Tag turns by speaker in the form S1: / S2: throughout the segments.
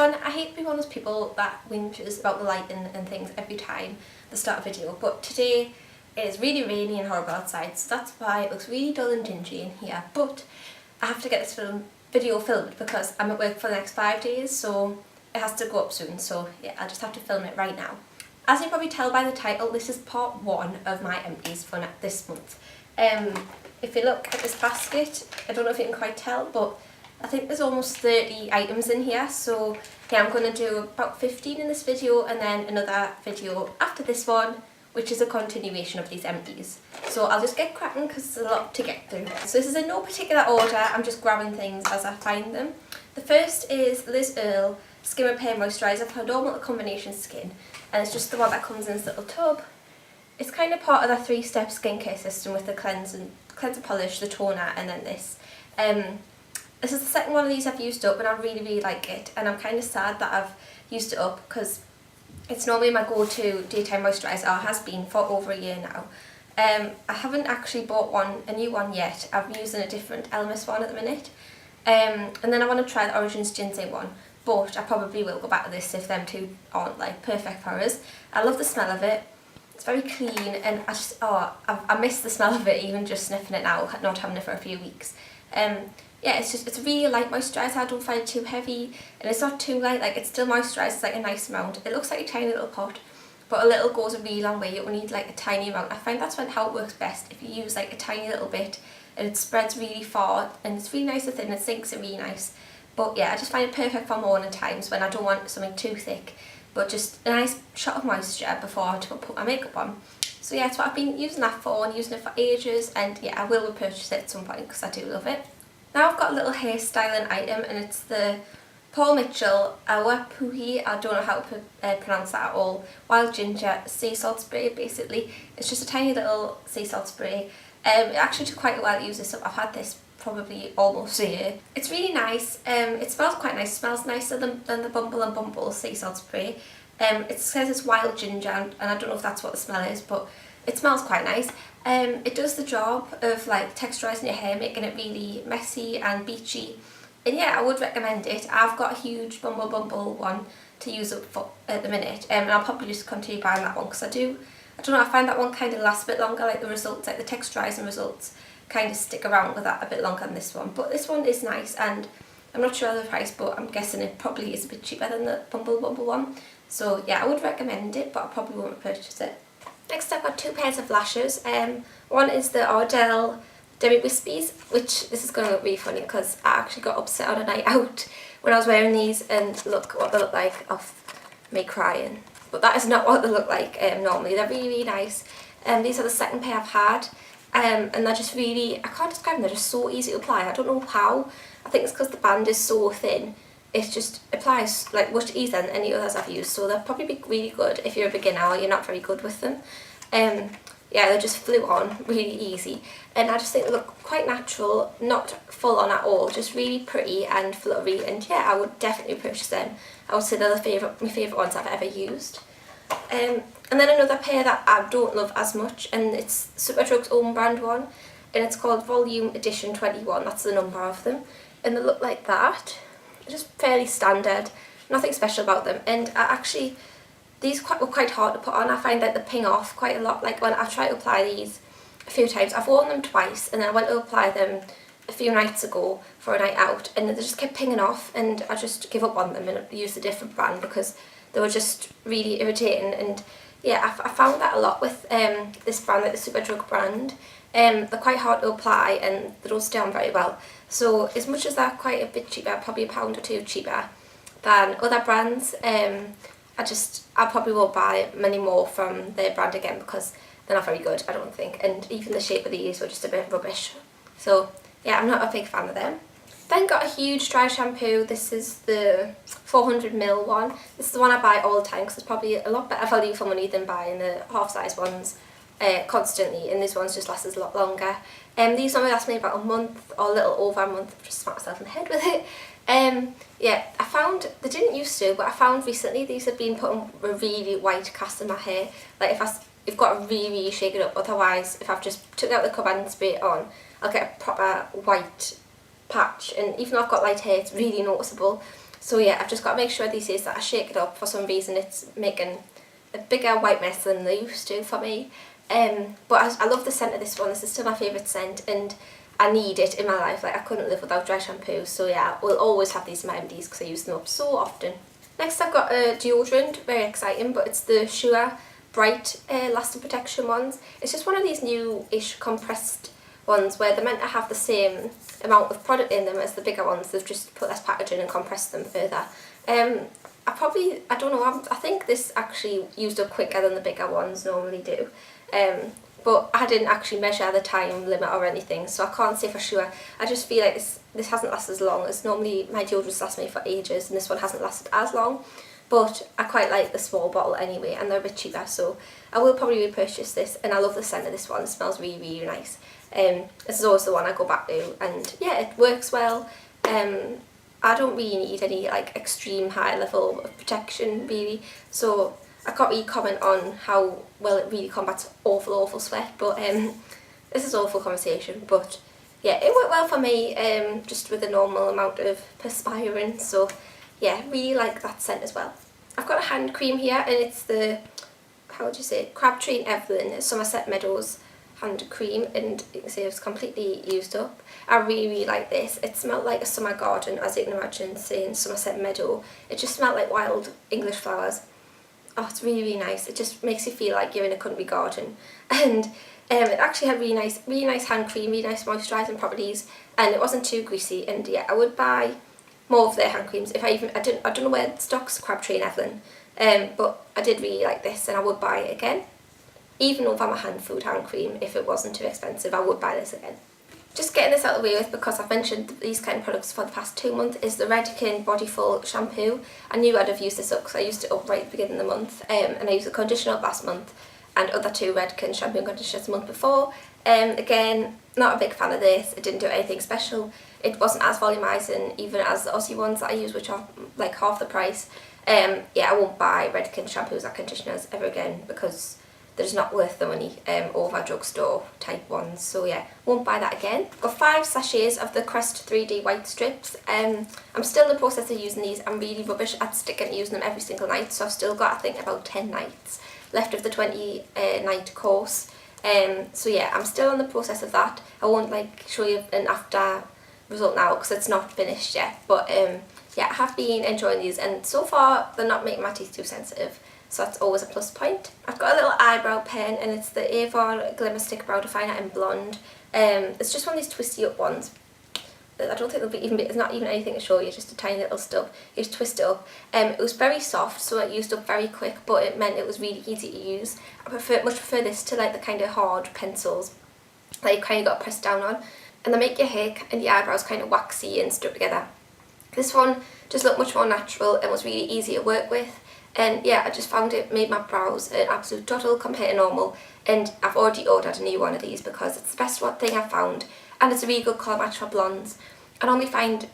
S1: one, I hate being one of those people that whinges about the lighting and things every time they start a video, but today it is really rainy and horrible outside, so that's why it looks really dull and dingy in here. But I have to get this video filmed because I'm at work for the next 5 days, so it has to go up soon, so yeah, I'll just have to film it right now. As you can probably tell by the title, this is part 1 of my empties for this month. If you look at this basket, I don't know if you can quite tell, but I think there's almost 30 items in here, so yeah, I'm going to do about 15 in this video and then another video after this one, which is a continuation of these empties. So I'll just get cracking because there's a lot to get through. So this is in no particular order, I'm just grabbing things as I find them. The first is Liz Earle Skin Repair Moisturiser for normal or combination skin, and it's just the one that comes in this little tub. It's kind of part of the 3-step skincare system with the cleanser polish, the toner, and then this. This is the second one of these I've used up and I really like it, and I'm kind of sad that I've used it up because it's normally my go-to daytime moisturiser, or has been for over a year now. I haven't actually bought a new one yet. I'm using a different Elmer's one at the minute, and then I want to try the Origins Ginseng one, but I probably will go back to this if them two aren't like perfect for us. I love the smell of it. It's very clean, and I miss the smell of it even just sniffing it now, not having it for a few weeks. Yeah, it's a really light moisturiser. I don't find it too heavy, and it's not too light, like it still moisturises like a nice amount. It looks like a tiny little pot, but a little goes a really long way. You only need like a tiny amount. I find that's how it works best, if you use like a tiny little bit and it spreads really far, and it's really nice and thin, it sinks in really nice. But yeah, I just find it perfect for morning times when I don't want something too thick, but just a nice shot of moisture before I put my makeup on. So yeah, that's what I've been using that for, and using it for ages, and yeah, I will repurchase it at some point because I do love it. Now I've got a little hairstyling item, and it's the Paul Mitchell Awa Puhi, I don't know how to pronounce that at all, Wild Ginger Sea Salt Spray basically. It's just a tiny little sea salt spray. It actually took quite a while to use this up. I've had this probably almost a year. It's really nice. It smells quite nice. It smells nicer than the Bumble and Bumble sea salt spray. It says it's wild ginger, and I don't know if that's what the smell is, but it smells quite nice. It does the job of like texturising your hair, making it really messy and beachy. And yeah, I would recommend it. I've got a huge Bumble one to use up for at the minute, and I'll probably just continue buying that one because I don't know, I find that one kind of lasts a bit longer, like the results, like the texturising results kind of stick around with that a bit longer than this one. But this one is nice, and I'm not sure of the price, but I'm guessing it probably is a bit cheaper than the Bumble one. So yeah, I would recommend it, but I probably won't purchase it. Next I've got 2 pairs of lashes. One is the Ardell Demi Wispies, which this is going to look really funny because I actually got upset on a night out when I was wearing these, and look what they look like of me crying. But that is not what they look like normally. They're really nice. These are the second pair I've had, and they're just really, I can't describe them, they're just so easy to apply. I don't know how. I think it's because the band is so thin. It just applies like much easier than any others I've used, so they'll probably be really good if you're a beginner or you're not very good with them. Yeah, they just flew on really easy, and I just think they look quite natural, not full on at all, just really pretty and fluttery, and yeah, I would definitely purchase them. I would say they're my favourite ones I've ever used. And then another pair that I don't love as much, and it's Superdrug's own brand one, and it's called Volume Edition 21, that's the number of them, and they look like that. Just fairly standard, nothing special about them, and these were quite hard to put on. I find that they ping off quite a lot. Like when I try to apply these a few times, I've worn them twice, and then I went to apply them a few nights ago for a night out, and they just kept pinging off, and I just give up on them and used a different brand because they were just really irritating. And yeah, I found that a lot with this brand, like the Superdrug brand. They're quite hard to apply and they don't stay on very well. So as much as they're quite a bit cheaper, probably £1 or £2 cheaper than other brands, I probably won't buy many more from their brand again because they're not very good, I don't think. And even the shape of these were just a bit rubbish. So yeah, I'm not a big fan of them. Then got a huge dry shampoo. This is the 400ml one. This is the one I buy all the time because it's probably a lot better value for money than buying the half-size ones constantly, and this one's just lasts a lot longer. These normally last me about a month or a little over a month. I've just smacked myself in the head with it. Yeah, I found, they didn't used to, but I found recently these have been putting a really white cast in my hair. Like you've got to really shake it up, otherwise if I've just took out the cover and spray it on, I'll get a proper white patch, and even though I've got light hair, it's really noticeable. So yeah, I've just got to make sure these days that I shake it up. For some reason it's making a bigger white mess than they used to for me. But I love the scent of this one. This is still my favourite scent, and I need it in my life. Like, I couldn't live without dry shampoo. So yeah, we'll always have these in my Empties because I use them up so often. Next I've got a deodorant, very exciting, but it's the Sure Bright Lasting Protection ones. It's just one of these new-ish compressed ones where they're meant to have the same amount of product in them as the bigger ones. They've just put less packaging and compressed them further. I don't know, I think this actually used up quicker than the bigger ones normally do. But I didn't actually measure the time limit or anything, so I can't say for sure. I just feel like this hasn't lasted as long as normally my deodorants last me for ages, and this one hasn't lasted as long. But I quite like the small bottle anyway, and they're a bit cheaper, so I will probably repurchase this, and I love the scent of this one. It smells really, really nice. This is always the one I go back to, and yeah, it works well. I don't really need any like extreme high level of protection really, so I can't really comment on how well it really combats awful sweat, but this is awful conversation. But yeah, it worked well for me, just with a normal amount of perspiring, so yeah, really like that scent as well. I've got a hand cream here, and it's the, how would you say, Crabtree and Evelyn Somerset Meadows hand cream, and you can see it's completely used up. I really like this. It smelled like a summer garden, as you can imagine, saying Somerset Meadow. It just smelled like wild English flowers. Oh, it's really, really nice. It just makes you feel like you're in a country garden. And it actually had really nice hand cream, really nice moisturising properties, and it wasn't too greasy. And yeah, I would buy more of their hand creams. If I don't know where it stocks Crabtree and Evelyn, but I did really like this, and I would buy it again. Even over my hand cream, if it wasn't too expensive, I would buy this again. Just getting this out of the way with, because I've mentioned these kind of products for the past 2 months, is the Redken Bodyful shampoo. I knew I'd have used this up because I used it up right at the beginning of the month, and I used the conditioner up last month and other 2 Redken shampoo and conditioners the month before. Again, not a big fan of this. It didn't do anything special. It wasn't as volumizing even as the Aussie ones that I use, which are like half the price. Yeah, I won't buy Redken shampoos or conditioners ever again because they're just not worth the money over drugstore type ones. So yeah, won't buy that again. Got 5 sachets of the Crest 3D white strips. I'm still in the process of using these. I'm really rubbish at sticking to using them every single night, so I've still got, I think, about 10 nights left of the 20 night course. So yeah, I'm still in the process of that. I won't like show you an after result now because it's not finished yet, but yeah, I have been enjoying these, and so far they're not making my teeth too sensitive, so that's always a plus point. I've got a little eyebrow pen, and it's the Avon Glimmer Stick Brow Definer in Blonde. It's just one of these twisty up ones. I don't think there'll be there's not even anything to show you, just a tiny little stub. You just twist it up. It was very soft, so it used up very quick, but it meant it was really easy to use. I much prefer this to like the kind of hard pencils that you kind of got to press down on, and they make your hair and the eyebrows kind of waxy and stuck together. This one just looked much more natural and was really easy to work with. And yeah, I just found it made my brows an absolute doddle compared to normal, and I've already ordered a new one of these because it's the best thing I've found, and it's a really good colour match for blondes. I normally find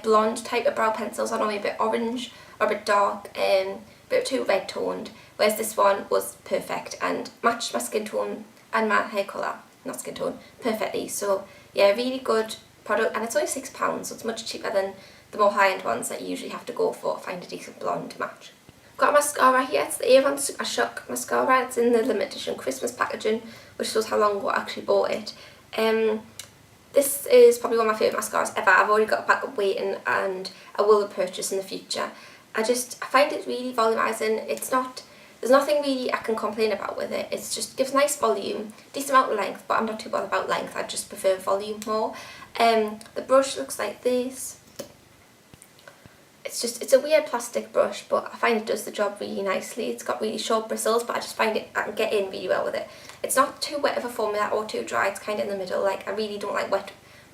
S1: blonde type of brow pencils are normally a bit orange or a bit dark and a bit too red toned, whereas this one was perfect and matched my skin tone and my hair colour, not skin tone, perfectly. So yeah, really good product, and it's only £6, so it's much cheaper than the more high-end ones that you usually have to go for to find a decent blonde to match. Got a mascara here. It's the Avon Super Shock mascara. It's in the limited edition Christmas packaging, which shows how long ago I actually bought it. This is probably one of my favourite mascaras ever. I've already got a backup waiting, and I will purchase in the future. I find it really volumizing. There's nothing really I can complain about with it. It just gives nice volume, decent amount of length, but I'm not too bothered about length. I just prefer volume more. The brush looks like this. It's a weird plastic brush, but I find it does the job really nicely. It's got really short bristles, but I just find I can get in really well with it. It's not too wet of a formula or too dry. It's kind of in the middle. Like, I really don't like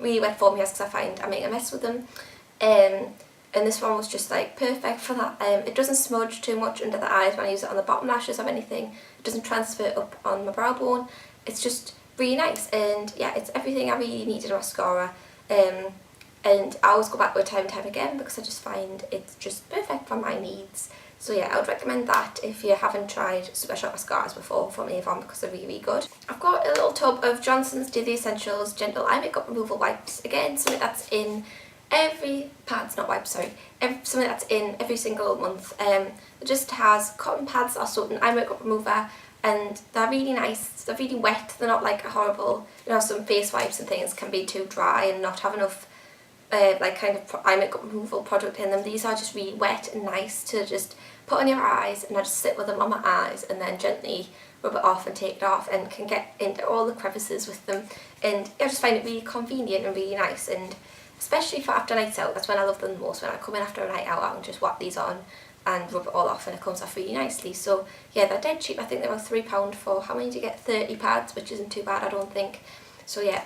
S1: really wet formulas because I find I make a mess with them. And this one was just like perfect for that. It doesn't smudge too much under the eyes when I use it on the bottom lashes or anything. It doesn't transfer up on my brow bone. It's just really nice, and yeah, it's everything I really need in a mascara. And I always go back to it time and time again because I just find it's just perfect for my needs. So yeah, I would recommend that if you haven't tried Super Shock mascaras before from Avon, because they're really, really good. I've got a little tub of Johnson's Daily Essentials Gentle Eye Makeup Removal Wipes. Again, something that's in every pads, not wipes, sorry, something that's in every single month. It just has cotton pads or something, eye makeup remover, and they're really nice, they're really wet, they're not like a horrible, you know, some face wipes and things can be too dry and not have enough like kind of eye makeup removal product in them. These are just really wet and nice to just put on your eyes, and I just sit with them on my eyes and then gently rub it off and take it off, and can get into all the crevices with them, and I just find it really convenient and really nice, and especially for after nights out, that's when I love them the most. When I come in after a night out, I can just whap these on and rub it all off, and it comes off really nicely. So yeah, they're dead cheap. I think they're about £3 for, how many do you get? 30 pads, which isn't too bad, I don't think. So yeah,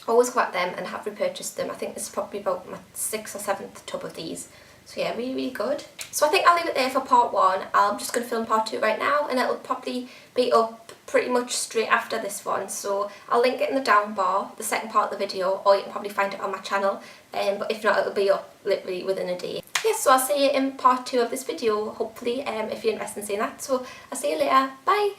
S1: always go at them, and have repurchased them. I think this is probably about my 6th or 7th tub of these. So yeah, really, really good. So I think I'll leave it there for part 1. I'm just going to film part 2 right now, and it'll probably be up pretty much straight after this one. So I'll link it in the down bar, the second part of the video, or you can probably find it on my channel. But if not, it'll be up literally within a day. Yes, so I'll see you in part 2 of this video, hopefully, if you're interested in seeing that. So I'll see you later. Bye!